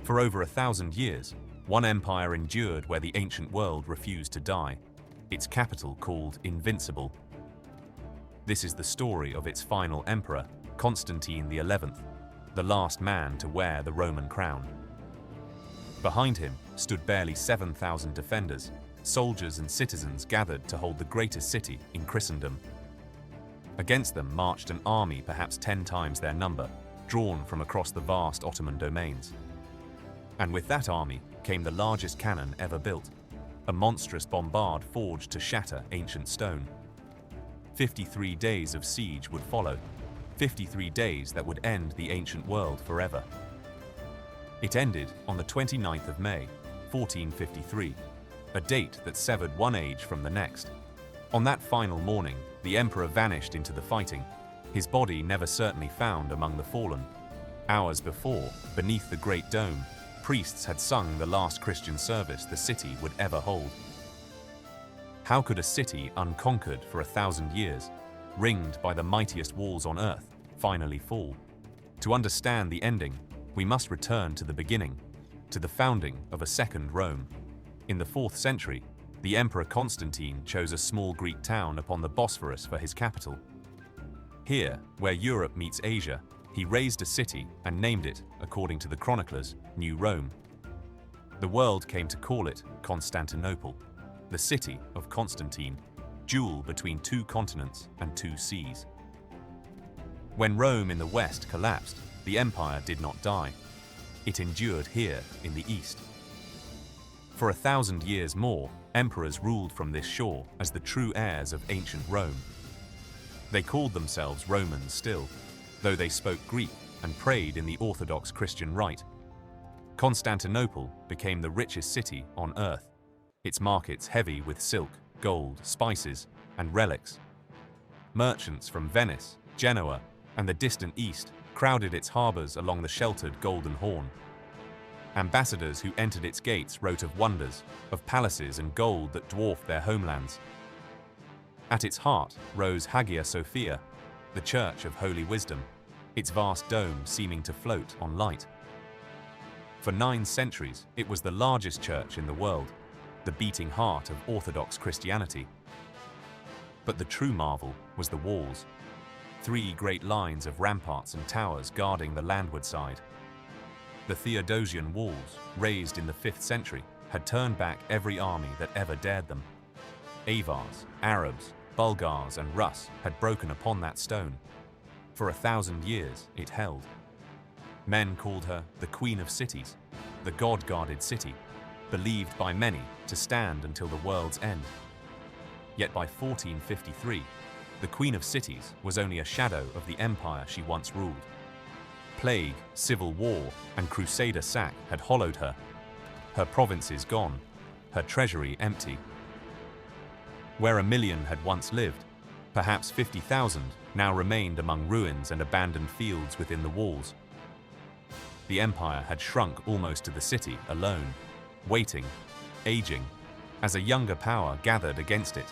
For over 1,000 years, one empire endured where the ancient world refused to die, its capital called Invincible. This is the story of its final emperor, Constantine XI, the last man to wear the Roman crown. Behind him stood barely 7,000 defenders, soldiers and citizens gathered to hold the greatest city in Christendom. Against them marched an army perhaps 10 times their number, drawn from across the vast Ottoman domains. And with that army came the largest cannon ever built, a monstrous bombard forged to shatter ancient stone. 53 days of siege would follow, 53 days that would end the ancient world forever. It ended on the 29th of May, 1453, a date that severed one age from the next. On that final morning, the emperor vanished into the fighting, his body never certainly found among the fallen. Hours before, beneath the Great Dome, priests had sung the last Christian service the city would ever hold. How could a city unconquered for 1,000 years, ringed by the mightiest walls on earth, finally fall? To understand the ending, we must return to the beginning, to the founding of a second Rome. In the 4th century, the Emperor Constantine chose a small Greek town upon the Bosphorus for his capital. Here, where Europe meets Asia, he raised a city and named it, according to the chroniclers, New Rome. The world came to call it Constantinople, the city of Constantine, jewel between 2 continents and 2 seas. When Rome in the west collapsed, the empire did not die. It endured here in the east. For 1,000 years more, emperors ruled from this shore as the true heirs of ancient Rome. They called themselves Romans still, though they spoke Greek and prayed in the Orthodox Christian rite. Constantinople became the richest city on earth, its markets heavy with silk, gold, spices, and relics. Merchants from Venice, Genoa, and the distant east crowded its harbors along the sheltered Golden Horn. Ambassadors who entered its gates wrote of wonders, of palaces and gold that dwarfed their homelands. At its heart rose Hagia Sophia, the Church of Holy Wisdom, its vast dome seeming to float on light. For 9 centuries, it was the largest church in the world, the beating heart of Orthodox Christianity. But the true marvel was the walls. 3 great lines of ramparts and towers guarding the landward side. The Theodosian walls, raised in the 5th century, had turned back every army that ever dared them. Avars, Arabs, Bulgars and Rus had broken upon that stone. For 1,000 years it held. Men called her the Queen of Cities, the God-guarded city, believed by many to stand until the world's end. Yet by 1453, the Queen of Cities was only a shadow of the empire she once ruled. Plague, civil war, and crusader sack had hollowed her. Her provinces gone, her treasury empty. Where 1 million had once lived, perhaps 50,000 now remained among ruins and abandoned fields within the walls. The empire had shrunk almost to the city alone, waiting, aging, as a younger power gathered against it.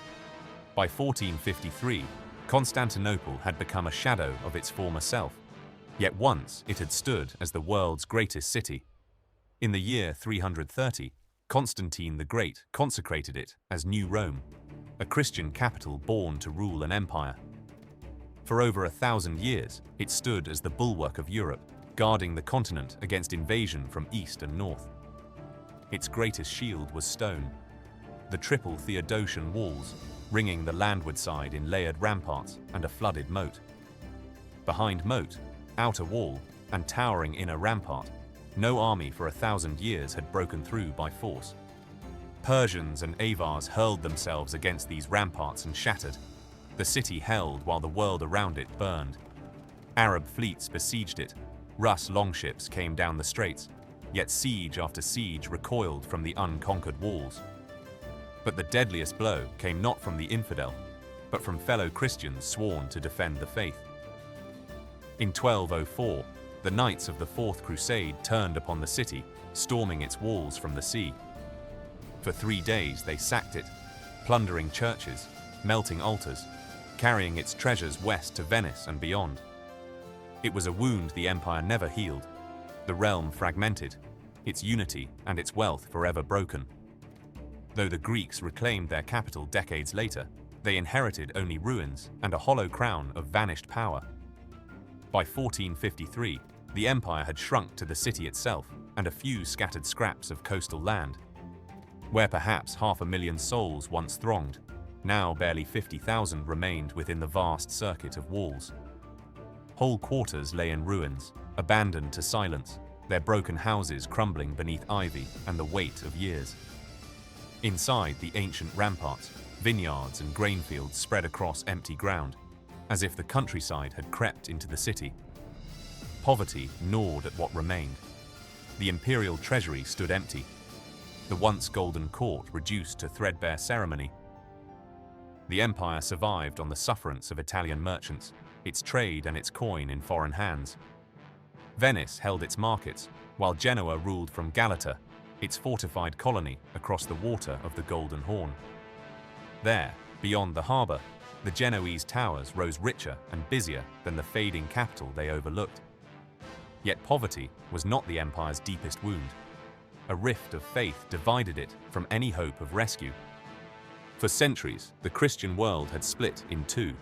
By 1453, Constantinople had become a shadow of its former self, yet once it had stood as the world's greatest city. In the year 330, Constantine the Great consecrated it as New Rome, a Christian capital born to rule an empire. For over 1,000 years, it stood as the bulwark of Europe, guarding the continent against invasion from east and north. Its greatest shield was stone, the triple Theodosian walls, ringing the landward side in layered ramparts and a flooded moat. Behind moat, outer wall, and towering inner rampart, no army for 1,000 years had broken through by force. Persians and Avars hurled themselves against these ramparts and shattered. The city held while the world around it burned. Arab fleets besieged it. Rus longships came down the straits, yet siege after siege recoiled from the unconquered walls. But the deadliest blow came not from the infidel, but from fellow Christians sworn to defend the faith. In 1204, the Knights of the Fourth Crusade turned upon the city, storming its walls from the sea. For 3 days they sacked it, plundering churches, melting altars, carrying its treasures west to Venice and beyond. It was a wound the empire never healed, the realm fragmented, its unity and its wealth forever broken. Though the Greeks reclaimed their capital decades later, they inherited only ruins and a hollow crown of vanished power. By 1453, the empire had shrunk to the city itself and a few scattered scraps of coastal land. Where perhaps 500,000 souls once thronged, now barely 50,000 remained within the vast circuit of walls. Whole quarters lay in ruins, abandoned to silence, their broken houses crumbling beneath ivy and the weight of years. Inside the ancient ramparts, vineyards and grain fields spread across empty ground, as if the countryside had crept into the city. Poverty gnawed at what remained. The imperial treasury stood empty, the once golden court reduced to threadbare ceremony. The empire survived on the sufferance of Italian merchants, its trade and its coin in foreign hands. Venice held its markets, while Genoa ruled from Galata, its fortified colony across the water of the Golden Horn. There, beyond the harbour, the Genoese towers rose richer and busier than the fading capital they overlooked. Yet poverty was not the empire's deepest wound. A rift of faith divided it from any hope of rescue. For centuries, the Christian world had split in two,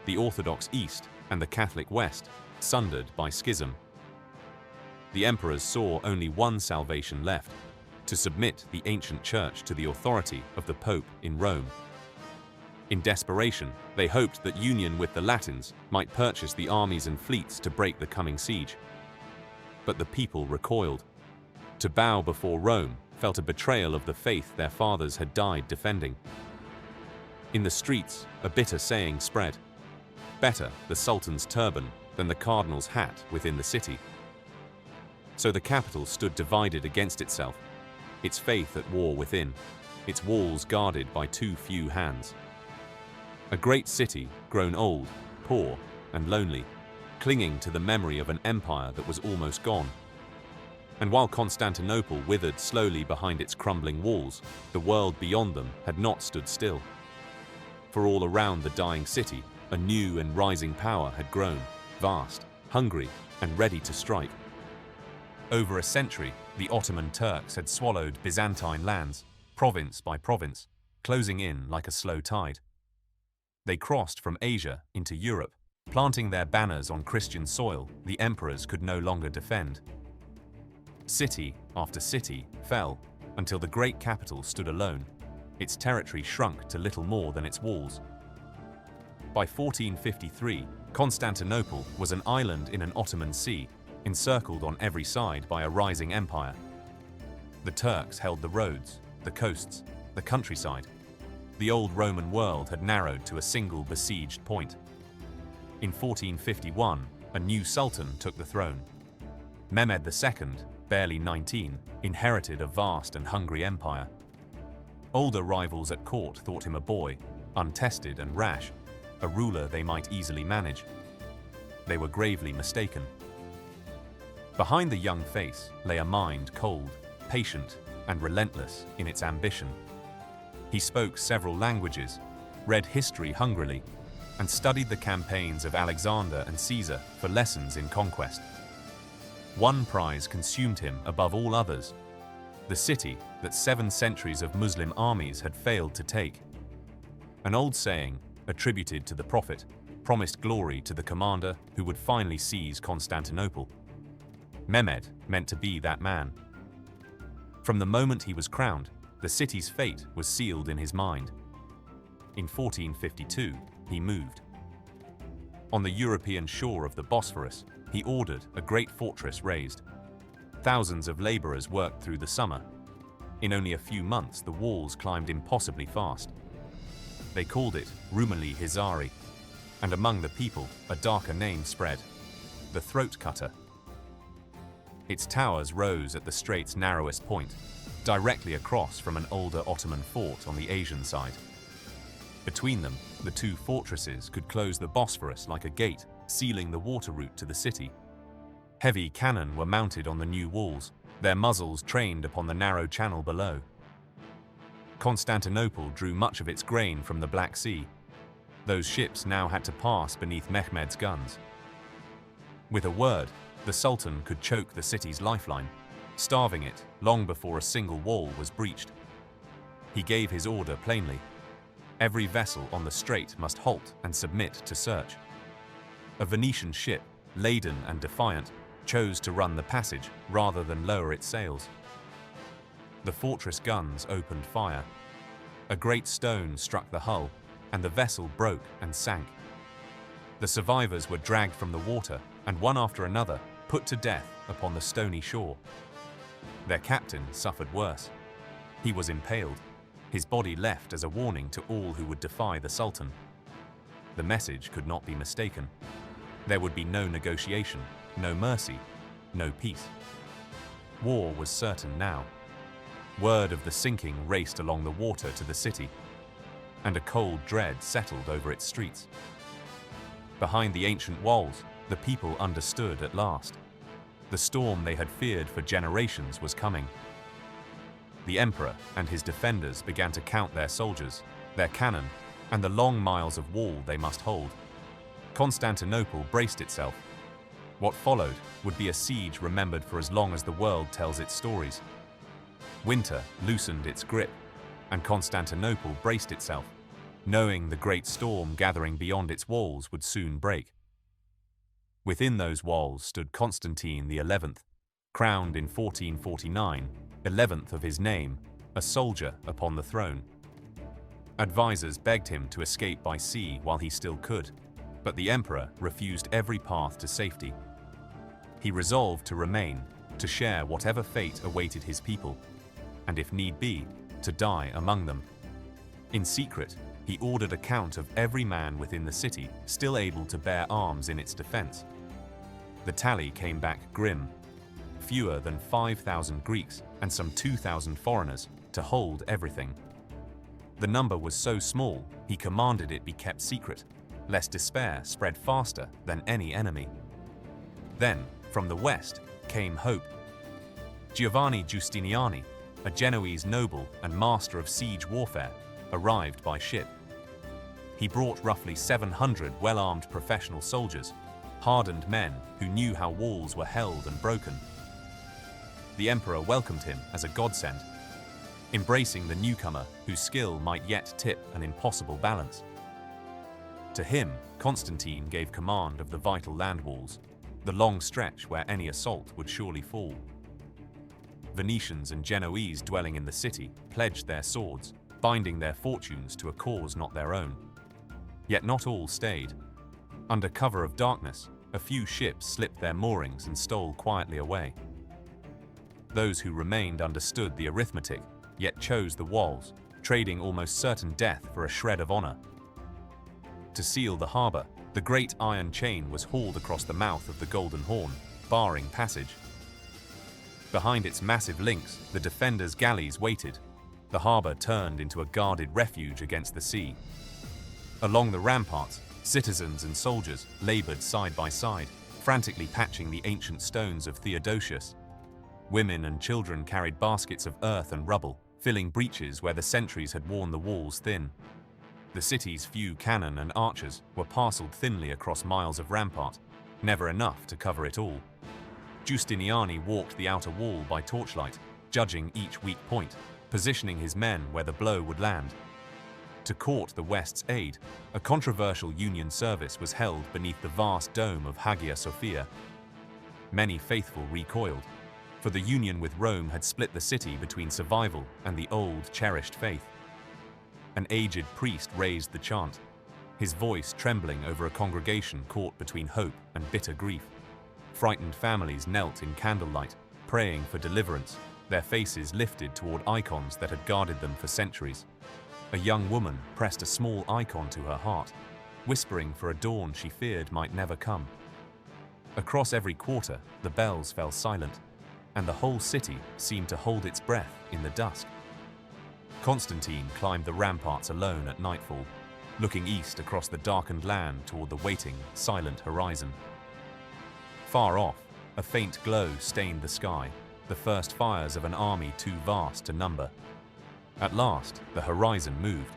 the Orthodox East and the Catholic West, sundered by schism. The emperors saw only one salvation left: to submit the ancient church to the authority of the Pope in Rome. In desperation, they hoped that union with the Latins might purchase the armies and fleets to break the coming siege. But the people recoiled. To bow before Rome felt a betrayal of the faith their fathers had died defending. In the streets, a bitter saying spread: better the Sultan's turban than the cardinal's hat within the city. So the capital stood divided against itself, its faith at war within, its walls guarded by too few hands. A great city grown old, poor, and lonely, clinging to the memory of an empire that was almost gone. And while Constantinople withered slowly behind its crumbling walls, the world beyond them had not stood still. For all around the dying city, a new and rising power had grown, vast, hungry, and ready to strike. Over a century, the Ottoman Turks had swallowed Byzantine lands, province by province, closing in like a slow tide. They crossed from Asia into Europe, planting their banners on Christian soil the emperors could no longer defend. City after city fell until the great capital stood alone. Its territory shrunk to little more than its walls. By 1453, Constantinople was an island in an Ottoman sea, encircled on every side by a rising empire. The Turks held the roads, the coasts, the countryside. The old Roman world had narrowed to a single besieged point. In 1451, a new sultan took the throne. Mehmed II, barely 19, inherited a vast and hungry empire. Older rivals at court thought him a boy, untested and rash, a ruler they might easily manage. They were gravely mistaken. Behind the young face lay a mind cold, patient, and relentless in its ambition. He spoke several languages, read history hungrily, and studied the campaigns of Alexander and Caesar for lessons in conquest. One prize consumed him above all others: the city that 7 centuries of Muslim armies had failed to take. An old saying, attributed to the prophet, promised glory to the commander who would finally seize Constantinople. Mehmed meant to be that man. From the moment he was crowned, the city's fate was sealed in his mind. In 1452, he moved. On the European shore of the Bosphorus, he ordered a great fortress raised. Thousands of laborers worked through the summer. In only a few months, the walls climbed impossibly fast. They called it Rumeli Hizari, and among the people, a darker name spread: the Throat Cutter. Its towers rose at the strait's narrowest point, directly across from an older Ottoman fort on the Asian side. Between them, the two fortresses could close the Bosphorus like a gate, sealing the water route to the city. Heavy cannon were mounted on the new walls, their muzzles trained upon the narrow channel below. Constantinople drew much of its grain from the Black Sea. Those ships now had to pass beneath Mehmed's guns. With a word, the Sultan could choke the city's lifeline. starving it long before a single wall was breached. He gave his order plainly. Every vessel on the strait must halt and submit to search. A Venetian ship, laden and defiant, chose to run the passage rather than lower its sails. The fortress guns opened fire. A great stone struck the hull, and the vessel broke and sank. The survivors were dragged from the water, and one after another put to death upon the stony shore. Their captain suffered worse. He was impaled, his body left as a warning to all who would defy the Sultan. The message could not be mistaken. There would be no negotiation, no mercy, no peace. War was certain now. Word of the sinking raced along the water to the city, and a cold dread settled over its streets. Behind the ancient walls, the people understood at last. The storm they had feared for generations was coming. The emperor and his defenders began to count their soldiers, their cannon, and the long miles of wall they must hold. Constantinople braced itself. What followed would be a siege remembered for as long as the world tells its stories. Winter loosened its grip, and Constantinople braced itself, knowing the great storm gathering beyond its walls would soon break. Within those walls stood Constantine XI, crowned in 1449, 11th of his name, a soldier upon the throne. Advisors begged him to escape by sea while he still could, but the emperor refused every path to safety. He resolved to remain, to share whatever fate awaited his people, and if need be, to die among them. In secret, he ordered a count of every man within the city still able to bear arms in its defense. The tally came back grim. Fewer than 5,000 Greeks and some 2,000 foreigners to hold everything. The number was so small, he commanded it be kept secret, lest despair spread faster than any enemy. Then, from the west, came hope. Giovanni Giustiniani, a Genoese noble and master of siege warfare, arrived by ship. He brought roughly 700 well-armed professional soldiers, hardened men who knew how walls were held and broken. The emperor welcomed him as a godsend, embracing the newcomer whose skill might yet tip an impossible balance. To him, Constantine gave command of the vital land walls, the long stretch where any assault would surely fall. Venetians and Genoese dwelling in the city pledged their swords, binding their fortunes to a cause not their own. Yet not all stayed. Under cover of darkness, a few ships slipped their moorings and stole quietly away. Those who remained understood the arithmetic, yet chose the walls, trading almost certain death for a shred of honor. To seal the harbor, the great iron chain was hauled across the mouth of the Golden Horn, barring passage. Behind its massive links, the defenders' galleys waited. The harbor turned into a guarded refuge against the sea. Along the ramparts, citizens and soldiers labored side by side, frantically patching the ancient stones of Theodosius. Women and children carried baskets of earth and rubble, filling breaches where the centuries had worn the walls thin. The city's few cannon and archers were parceled thinly across miles of rampart, never enough to cover it all. Giustiniani walked the outer wall by torchlight, judging each weak point, positioning his men where the blow would land. To court the West's aid, a controversial union service was held beneath the vast dome of Hagia Sophia. Many faithful recoiled, for the union with Rome had split the city between survival and the old, cherished faith. An aged priest raised the chant, his voice trembling over a congregation caught between hope and bitter grief. Frightened families knelt in candlelight, praying for deliverance, their faces lifted toward icons that had guarded them for centuries. A young woman pressed a small icon to her heart, whispering for a dawn she feared might never come. Across every quarter, the bells fell silent, and the whole city seemed to hold its breath in the dusk. Constantine climbed the ramparts alone at nightfall, looking east across the darkened land toward the waiting, silent horizon. Far off, a faint glow stained the sky, the first fires of an army too vast to number. At last, the horizon moved.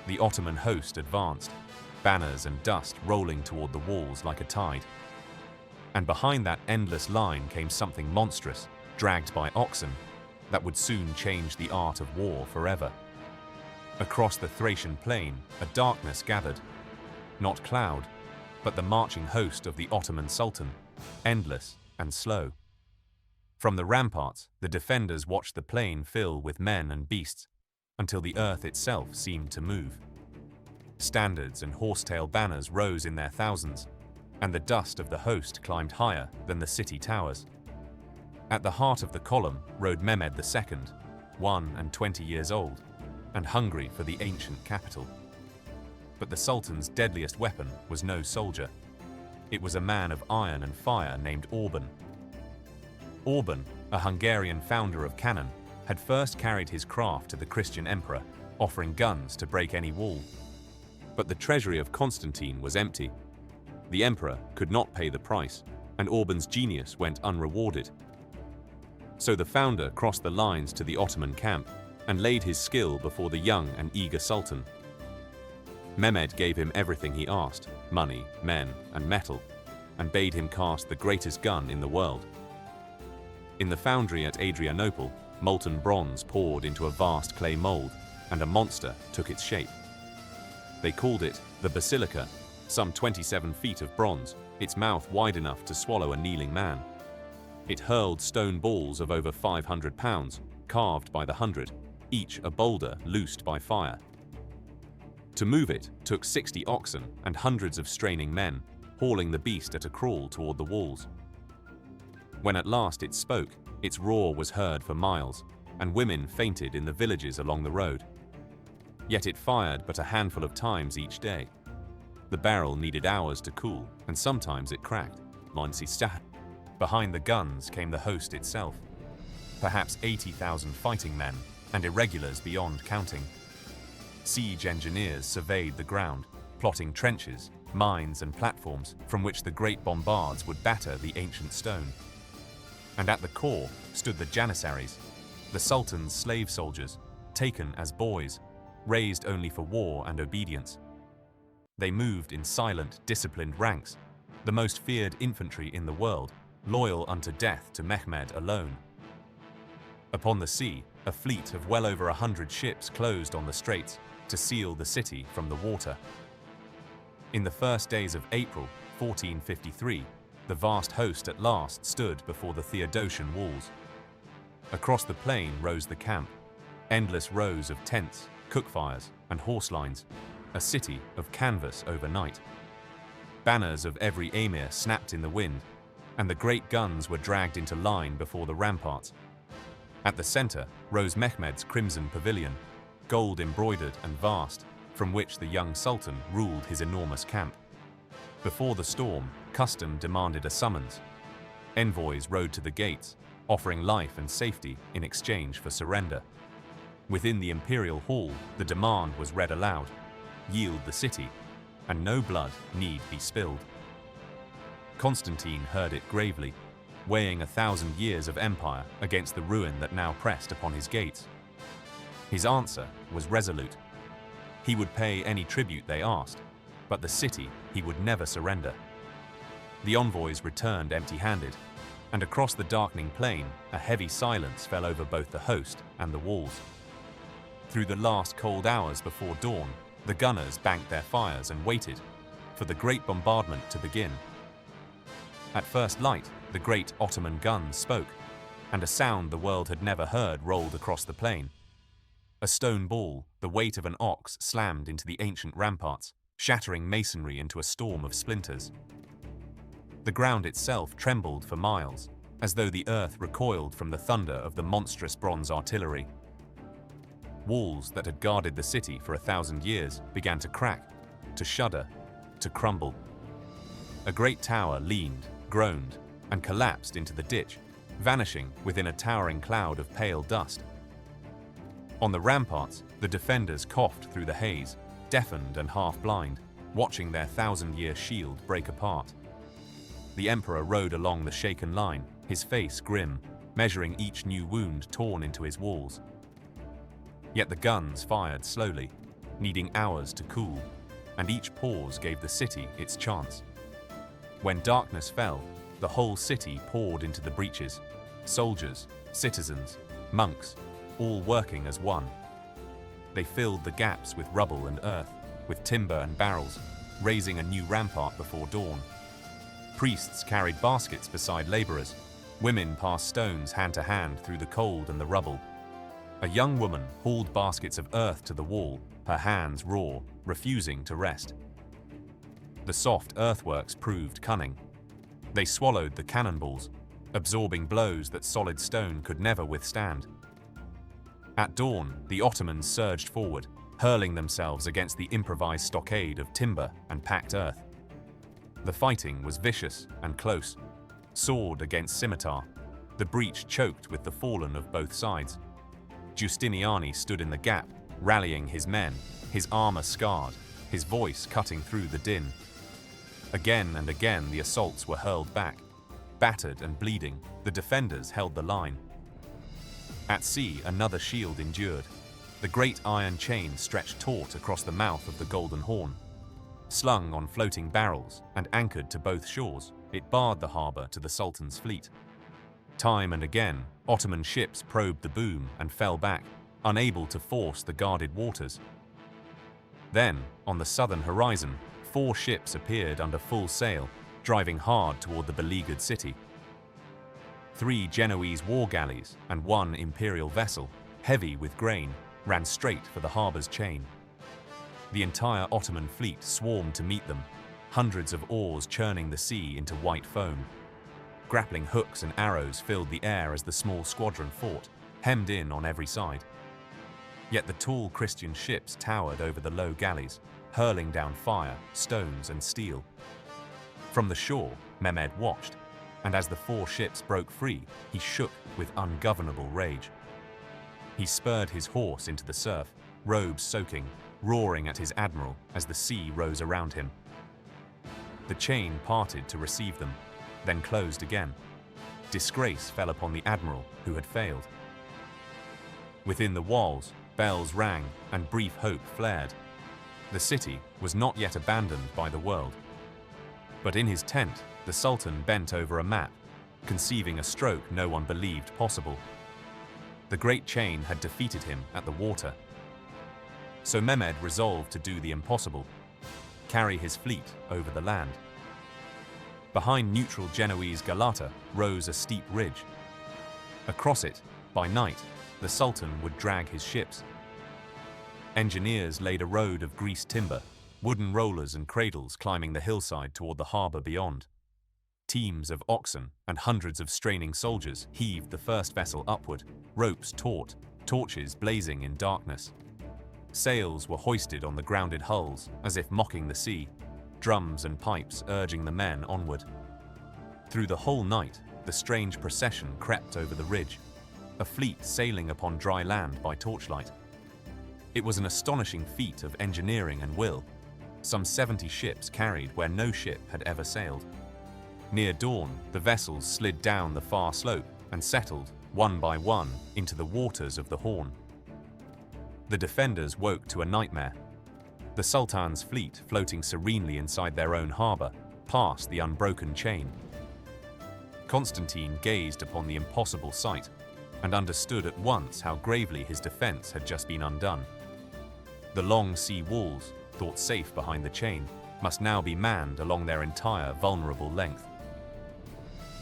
The Ottoman host advanced, banners and dust rolling toward the walls like a tide. And behind that endless line came something monstrous, dragged by oxen, that would soon change the art of war forever. Across the Thracian plain, a darkness gathered. Not cloud, but the marching host of the Ottoman sultan, endless and slow. From the ramparts, the defenders watched the plain fill with men and beasts, until the earth itself seemed to move. Standards and horsetail banners rose in their thousands, and the dust of the host climbed higher than the city towers. At the heart of the column rode Mehmed II, 21 years old, and hungry for the ancient capital. But the Sultan's deadliest weapon was no soldier. It was a man of iron and fire named Orban. Orban, a Hungarian founder of cannon, had first carried his craft to the Christian emperor, offering guns to break any wall. But the treasury of Constantine was empty. The emperor could not pay the price, and Orban's genius went unrewarded. So the founder crossed the lines to the Ottoman camp and laid his skill before the young and eager sultan. Mehmed gave him everything he asked, money, men, and metal, and bade him cast the greatest gun in the world. In the foundry at Adrianople, molten bronze poured into a vast clay mold, and a monster took its shape. They called it the Basilica, some 27 feet of bronze, its mouth wide enough to swallow a kneeling man. It hurled stone balls of over 500 pounds, carved by the hundred, each a boulder loosed by fire. To move it took 60 oxen and hundreds of straining men, hauling the beast at a crawl toward the walls. When at last it spoke, its roar was heard for miles, and women fainted in the villages along the road. Yet it fired but a handful of times each day. The barrel needed hours to cool, and sometimes it cracked. Behind the guns came the host itself, perhaps 80,000 fighting men, and irregulars beyond counting. Siege engineers surveyed the ground, plotting trenches, mines and platforms from which the great bombards would batter the ancient stone. And at the core stood the janissaries, the Sultan's slave soldiers, taken as boys, raised only for war and obedience. They moved in silent, disciplined ranks, the most feared infantry in the world, loyal unto death to Mehmed alone. Upon the sea, a fleet of well over 100 ships closed on the straits to seal the city from the water. In the first days of April 1453, the vast host at last stood before the Theodosian walls. Across the plain rose the camp, endless rows of tents, cookfires, and horse lines, a city of canvas overnight. Banners of every emir snapped in the wind, and the great guns were dragged into line before the ramparts. At the center rose Mehmed's crimson pavilion, gold embroidered and vast, from which the young sultan ruled his enormous camp. Before the storm, custom demanded a summons. Envoys rode to the gates, offering life and safety in exchange for surrender. Within the imperial hall, the demand was read aloud: yield the city, and no blood need be spilled. Constantine heard it gravely, weighing 1,000 years of empire against the ruin that now pressed upon his gates. His answer was resolute. He would pay any tribute they asked, but the city he would never surrender. The envoys returned empty-handed, and across the darkening plain, a heavy silence fell over both the host and the walls. Through the last cold hours before dawn, the gunners banked their fires and waited for the great bombardment to begin. At first light, the great Ottoman guns spoke, and a sound the world had never heard rolled across the plain. A stone ball, the weight of an ox, slammed into the ancient ramparts, shattering masonry into a storm of splinters. The ground itself trembled for miles, as though the earth recoiled from the thunder of the monstrous bronze artillery. Walls that had guarded the city for 1,000 years began to crack, to shudder, to crumble. A great tower leaned, groaned, and collapsed into the ditch, vanishing within a towering cloud of pale dust. On the ramparts, the defenders coughed through the haze, deafened and half-blind, watching their 1,000-year shield break apart. The emperor rode along the shaken line, his face grim, measuring each new wound torn into his walls. Yet the guns fired slowly, needing hours to cool, and each pause gave the city its chance. When darkness fell, the whole city poured into the breaches, soldiers, citizens, monks, all working as one. They filled the gaps with rubble and earth, with timber and barrels, raising a new rampart before dawn. Priests carried baskets beside laborers. Women passed stones hand to hand through the cold and the rubble. A young woman hauled baskets of earth to the wall, her hands raw, refusing to rest. The soft earthworks proved cunning. They swallowed the cannonballs, absorbing blows that solid stone could never withstand. At dawn, the Ottomans surged forward, hurling themselves against the improvised stockade of timber and packed earth. The fighting was vicious and close, sword against scimitar, the breach choked with the fallen of both sides. Giustiniani stood in the gap, rallying his men, his armor scarred, his voice cutting through the din. Again and again the assaults were hurled back. Battered and bleeding, the defenders held the line. At sea, another shield endured. The great iron chain stretched taut across the mouth of the Golden Horn. Slung on floating barrels and anchored to both shores, it barred the harbour to the Sultan's fleet. Time and again, Ottoman ships probed the boom and fell back, unable to force the guarded waters. Then, on the southern horizon, 4 ships appeared under full sail, driving hard toward the beleaguered city. 3 Genoese war galleys and 1 imperial vessel, heavy with grain, ran straight for the harbour's chain. The entire Ottoman fleet swarmed to meet them, hundreds of oars churning the sea into white foam. Grappling hooks and arrows filled the air as the small squadron fought, hemmed in on every side. Yet the tall Christian ships towered over the low galleys, hurling down fire, stones and steel. From the shore, Mehmed watched, and as the 4 ships broke free, he shook with ungovernable rage. He spurred his horse into the surf, robes soaking, roaring at his admiral as the sea rose around him. The chain parted to receive them, then closed again. Disgrace fell upon the admiral who had failed. Within the walls, bells rang and brief hope flared. The city was not yet abandoned by the world. But in his tent, the Sultan bent over a map, conceiving a stroke no one believed possible. The great chain had defeated him at the water. So Mehmed resolved to do the impossible, carry his fleet over the land. Behind neutral Genoese Galata rose a steep ridge. Across it, by night, the Sultan would drag his ships. Engineers laid a road of greased timber, wooden rollers and cradles climbing the hillside toward the harbour beyond. Teams of oxen and hundreds of straining soldiers heaved the first vessel upward, ropes taut, torches blazing in darkness. Sails were hoisted on the grounded hulls as if mocking the sea, drums and pipes urging the men onward. Through the whole night, the strange procession crept over the ridge, a fleet sailing upon dry land by torchlight. It was an astonishing feat of engineering and will. Some 70 ships carried where no ship had ever sailed. Near dawn, the vessels slid down the far slope and settled, one by one, into the waters of the Horn. The defenders woke to a nightmare. The Sultan's fleet floating serenely inside their own harbour, past the unbroken chain. Constantine gazed upon the impossible sight and understood at once how gravely his defence had just been undone. The long sea walls, thought safe behind the chain, must now be manned along their entire vulnerable length.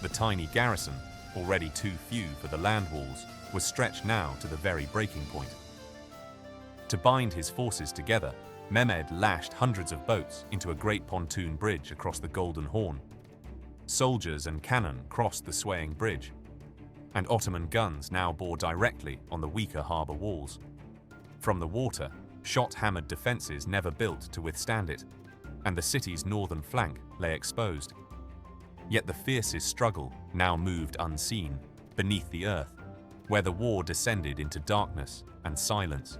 The tiny garrison, already too few for the land walls, was stretched now to the very breaking point. To bind his forces together, Mehmed lashed hundreds of boats into a great pontoon bridge across the Golden Horn. Soldiers and cannon crossed the swaying bridge, and Ottoman guns now bore directly on the weaker harbour walls. From the water, shot-hammered defences never built to withstand it, and the city's northern flank lay exposed. Yet the fiercest struggle now moved unseen, beneath the earth, where the war descended into darkness and silence.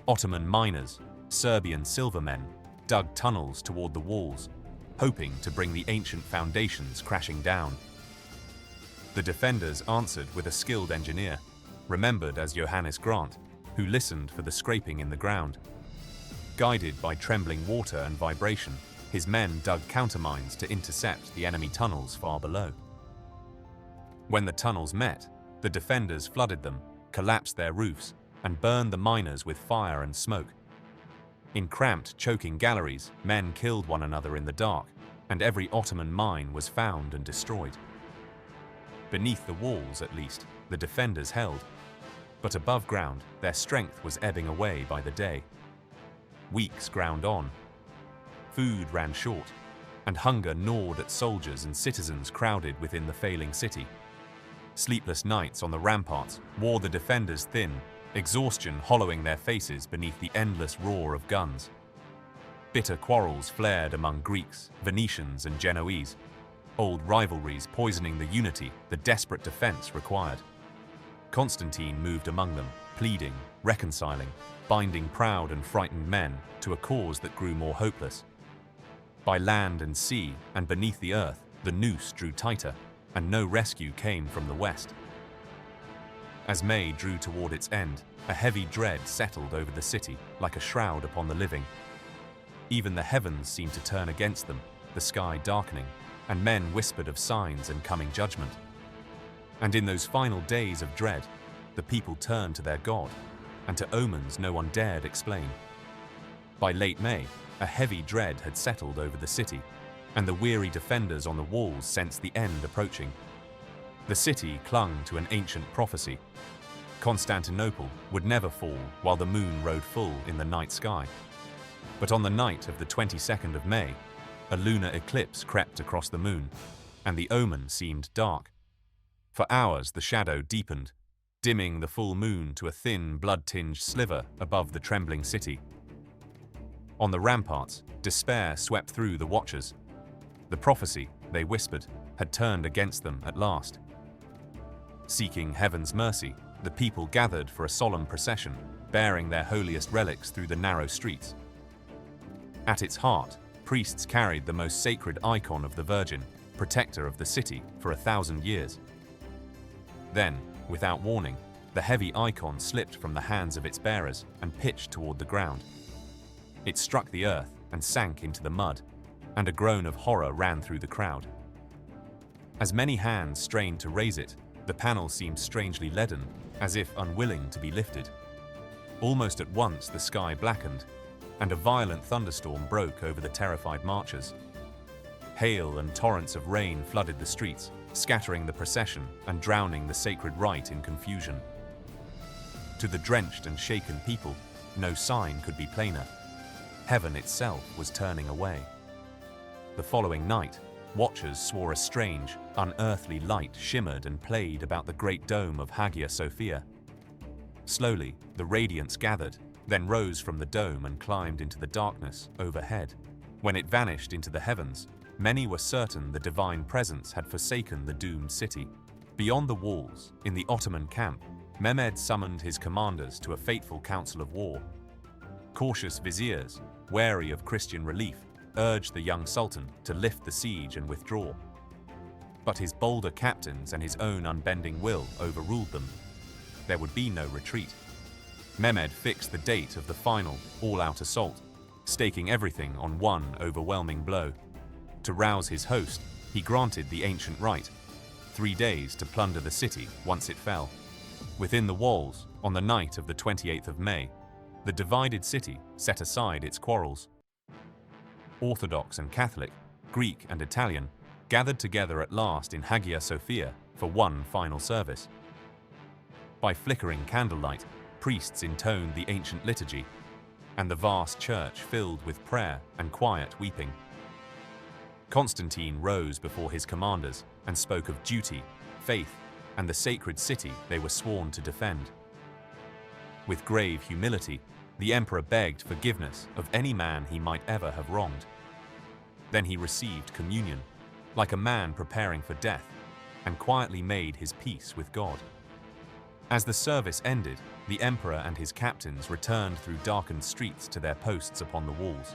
Ottoman miners, Serbian silvermen, dug tunnels toward the walls, hoping to bring the ancient foundations crashing down. The defenders answered with a skilled engineer, remembered as Johannes Grant, who listened for the scraping in the ground. Guided by trembling water and vibration, his men dug countermines to intercept the enemy tunnels far below. When the tunnels met, the defenders flooded them, collapsed their roofs, and burned the miners with fire and smoke. In cramped, choking galleries, men killed one another in the dark, and every Ottoman mine was found and destroyed. Beneath the walls, at least, the defenders held, but above ground, their strength was ebbing away by the day. Weeks ground on. Food ran short, and hunger gnawed at soldiers and citizens crowded within the failing city. Sleepless nights on the ramparts wore the defenders thin, exhaustion hollowing their faces beneath the endless roar of guns. Bitter quarrels flared among Greeks, Venetians, and Genoese, old rivalries poisoning the unity the desperate defense required. Constantine moved among them, pleading, reconciling, binding proud and frightened men to a cause that grew more hopeless. By land and sea, and beneath the earth, the noose drew tighter, and no rescue came from the west. As May drew toward its end, a heavy dread settled over the city like a shroud upon the living. Even the heavens seemed to turn against them, the sky darkening, and men whispered of signs and coming judgment. And in those final days of dread, the people turned to their God, and to omens no one dared explain. By late May, a heavy dread had settled over the city, and the weary defenders on the walls sensed the end approaching. The city clung to an ancient prophecy. Constantinople would never fall while the moon rode full in the night sky. But on the night of the 22nd of May, a lunar eclipse crept across the moon, and the omen seemed dark. For hours the shadow deepened, dimming the full moon to a thin, blood-tinged sliver above the trembling city. On the ramparts, despair swept through the watchers. The prophecy, they whispered, had turned against them at last. Seeking heaven's mercy, the people gathered for a solemn procession, bearing their holiest relics through the narrow streets. At its heart, priests carried the most sacred icon of the Virgin, protector of the city for 1,000 years. Then, without warning, the heavy icon slipped from the hands of its bearers and pitched toward the ground. It struck the earth and sank into the mud, and a groan of horror ran through the crowd. As many hands strained to raise it, the panel seemed strangely leaden, as if unwilling to be lifted. Almost at once the sky blackened, and a violent thunderstorm broke over the terrified marchers. Hail and torrents of rain flooded the streets, scattering the procession and drowning the sacred rite in confusion. To the drenched and shaken people, no sign could be plainer. Heaven itself was turning away. The following night, watchers swore a strange, unearthly light shimmered and played about the great dome of Hagia Sophia. Slowly, the radiance gathered, then rose from the dome and climbed into the darkness overhead. When it vanished into the heavens, many were certain the divine presence had forsaken the doomed city. Beyond the walls, in the Ottoman camp, Mehmed summoned his commanders to a fateful council of war. Cautious viziers, wary of Christian relief, urged the young sultan to lift the siege and withdraw. But his bolder captains and his own unbending will overruled them. There would be no retreat. Mehmed fixed the date of the final, all-out assault, staking everything on one overwhelming blow. To rouse his host, he granted the ancient right, 3 days to plunder the city once it fell. Within the walls, on the night of the 28th of May, the divided city set aside its quarrels. Orthodox and Catholic, Greek and Italian, gathered together at last in Hagia Sophia for one final service. By flickering candlelight, priests intoned the ancient liturgy, and the vast church filled with prayer and quiet weeping. Constantine rose before his commanders and spoke of duty, faith, and the sacred city they were sworn to defend. With grave humility, the emperor begged forgiveness of any man he might ever have wronged. Then he received communion, like a man preparing for death, and quietly made his peace with God. As the service ended, the emperor and his captains returned through darkened streets to their posts upon the walls.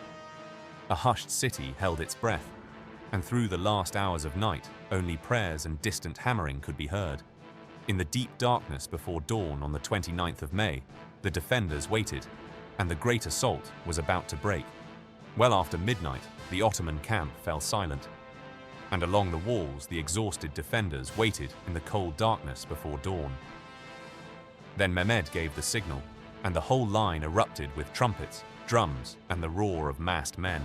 A hushed city held its breath, and through the last hours of night, only prayers and distant hammering could be heard. In the deep darkness before dawn on the 29th of May, the defenders waited, and the great assault was about to break. Well after midnight, the Ottoman camp fell silent. and along the walls the exhausted defenders waited in the cold darkness before dawn. Then Mehmed gave the signal, and the whole line erupted with trumpets, drums, and the roar of massed men.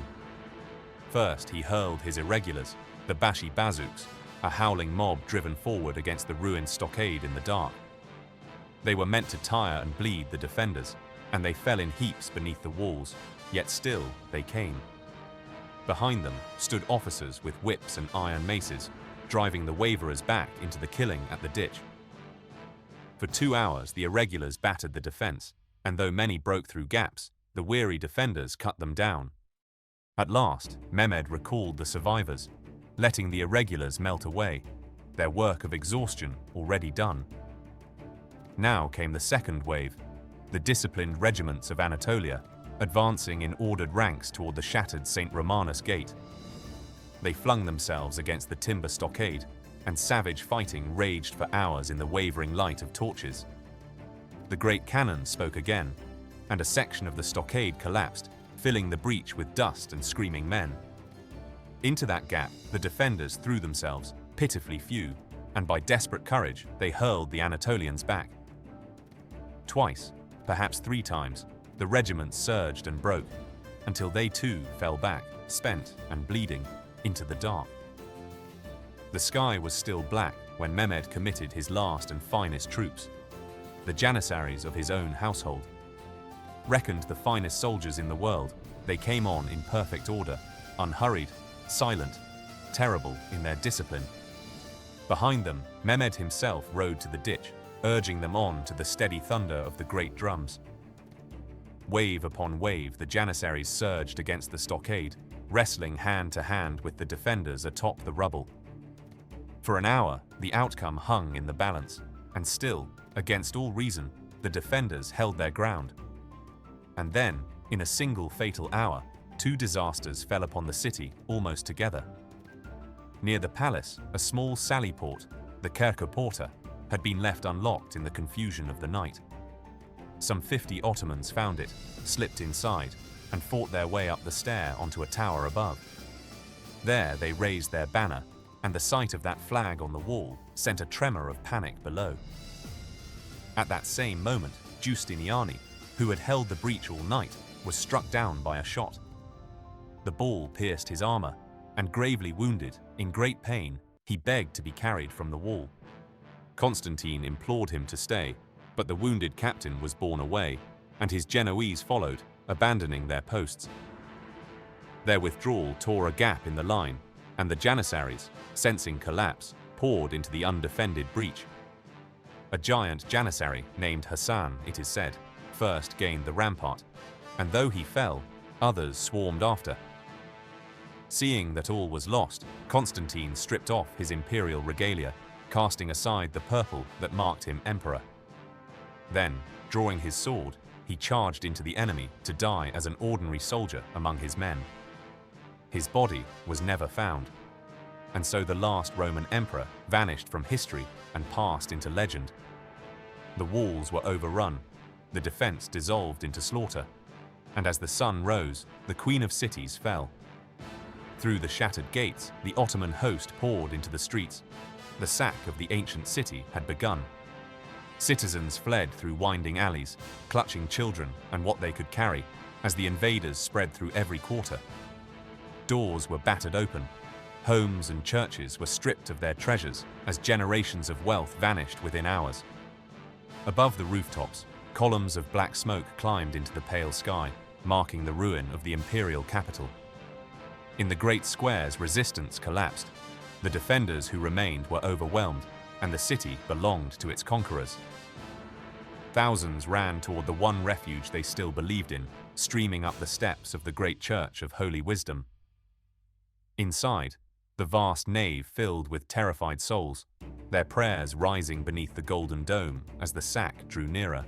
First he hurled his irregulars, the Bashi Bazouks, a howling mob driven forward against the ruined stockade in the dark. They were meant to tire and bleed the defenders, and they fell in heaps beneath the walls, yet still they came. Behind them stood officers with whips and iron maces, driving the waverers back into the killing at the ditch. For 2 hours the irregulars battered the defense, and though many broke through gaps, the weary defenders cut them down. At last, Mehmed recalled the survivors, letting the irregulars melt away, their work of exhaustion already done. Now came the second wave, the disciplined regiments of Anatolia, advancing in ordered ranks toward the shattered St. Romanus Gate. They flung themselves against the timber stockade, and savage fighting raged for hours in the wavering light of torches. The great cannon spoke again, and a section of the stockade collapsed, filling the breach with dust and screaming men. Into that gap, the defenders threw themselves, pitifully few, and by desperate courage, they hurled the Anatolians back. Twice, perhaps 3 times, the regiments surged and broke, until they too fell back, spent and bleeding, into the dark. The sky was still black when Mehmed committed his last and finest troops, the Janissaries of his own household. Reckoned the finest soldiers in the world, they came on in perfect order, unhurried, silent, terrible in their discipline. Behind them, Mehmed himself rode to the ditch, urging them on to the steady thunder of the great drums. Wave upon wave, the Janissaries surged against the stockade, wrestling hand to hand with the defenders atop the rubble. For an hour, the outcome hung in the balance, and still, against all reason, the defenders held their ground. And then, in a single fatal hour, 2 disasters fell upon the city almost together. Near the palace, a small sally port, the Kerkeporta, had been left unlocked in the confusion of the night. Some 50 Ottomans found it, slipped inside, and fought their way up the stair onto a tower above. There they raised their banner, and the sight of that flag on the wall sent a tremor of panic below. At that same moment, Giustiniani, who had held the breach all night, was struck down by a shot. The ball pierced his armor, and gravely wounded, in great pain, he begged to be carried from the wall. Constantine implored him to stay, but the wounded captain was borne away, and his Genoese followed, abandoning their posts. Their withdrawal tore a gap in the line, and the Janissaries, sensing collapse, poured into the undefended breach. A giant Janissary, named Hassan, it is said, first gained the rampart, and though he fell, others swarmed after. Seeing that all was lost, Constantine stripped off his imperial regalia, casting aside the purple that marked him emperor. Then, drawing his sword, he charged into the enemy to die as an ordinary soldier among his men. His body was never found, and so the last Roman emperor vanished from history and passed into legend. The walls were overrun, the defense dissolved into slaughter, and as the sun rose, the Queen of Cities fell. Through the shattered gates, the Ottoman host poured into the streets. The sack of the ancient city had begun. Citizens fled through winding alleys, clutching children and what they could carry, as the invaders spread through every quarter. Doors were battered open. Homes and churches were stripped of their treasures as generations of wealth vanished within hours. Above the rooftops, columns of black smoke climbed into the pale sky, marking the ruin of the imperial capital. In the great squares, resistance collapsed. The defenders who remained were overwhelmed, and the city belonged to its conquerors. Thousands ran toward the one refuge they still believed in, streaming up the steps of the great church of Holy Wisdom. Inside, the vast nave filled with terrified souls, their prayers rising beneath the golden dome as the sack drew nearer.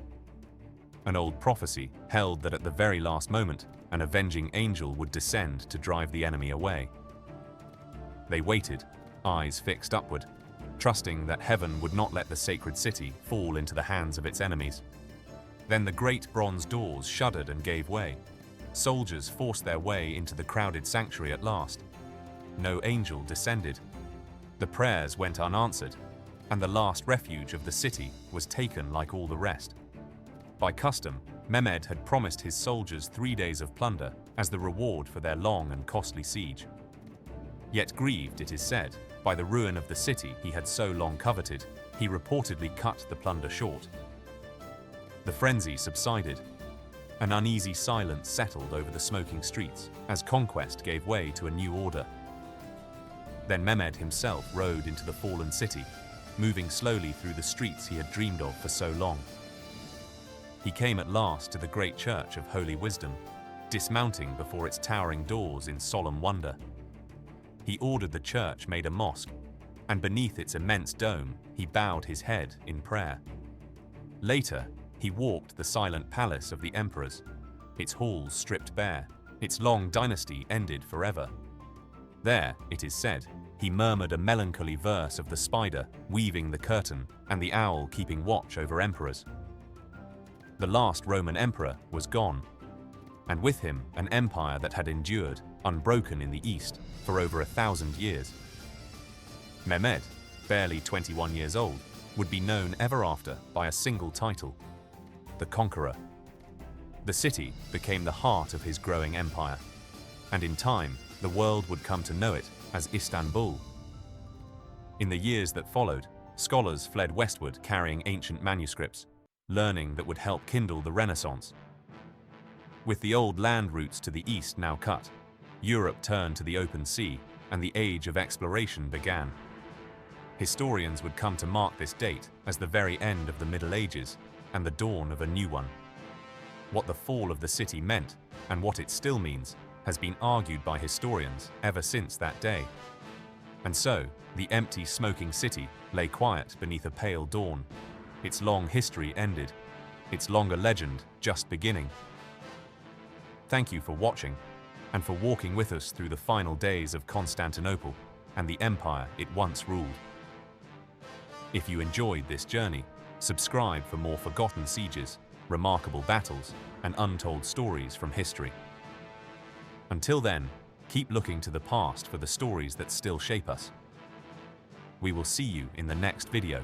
An old prophecy held that at the very last moment, an avenging angel would descend to drive the enemy away. They waited, eyes fixed upward, trusting that heaven would not let the sacred city fall into the hands of its enemies. Then the great bronze doors shuddered and gave way. Soldiers forced their way into the crowded sanctuary at last. no angel descended. The prayers went unanswered, and the last refuge of the city was taken like all the rest. By custom, Mehmed had promised his soldiers 3 days of plunder as the reward for their long and costly siege. Yet grieved, it is said, by the ruin of the city he had so long coveted, he reportedly cut the plunder short. The frenzy subsided. An uneasy silence settled over the smoking streets as conquest gave way to a new order. Then Mehmed himself rode into the fallen city, moving slowly through the streets he had dreamed of for so long. He came at last to the great church of Holy Wisdom, dismounting before its towering doors in solemn wonder. He ordered the church made a mosque, and beneath its immense dome he bowed his head in prayer. Later, he walked the silent palace of the emperors, its halls stripped bare, its long dynasty ended forever. There, it is said, he murmured a melancholy verse of the spider weaving the curtain and the owl keeping watch over emperors. The last Roman emperor was gone, and with him an empire that had endured, unbroken in the East, for over 1,000 years. Mehmed, barely 21 years old, would be known ever after by a single title: the Conqueror. The city became the heart of his growing empire, and in time, the world would come to know it as Istanbul. In the years that followed, scholars fled westward carrying ancient manuscripts, learning that would help kindle the Renaissance. With the old land routes to the east now cut, Europe turned to the open sea, and the age of exploration began. Historians would come to mark this date as the very end of the Middle Ages and the dawn of a new one. What the fall of the city meant, and what it still means, has been argued by historians ever since that day. And so, the empty, smoking city lay quiet beneath a pale dawn. Its long history ended, its longer legend just beginning. Thank you for watching, and for walking with us through the final days of Constantinople and the empire it once ruled. If you enjoyed this journey, subscribe for more forgotten sieges, remarkable battles, and untold stories from history. Until then, keep looking to the past for the stories that still shape us. We will see you in the next video.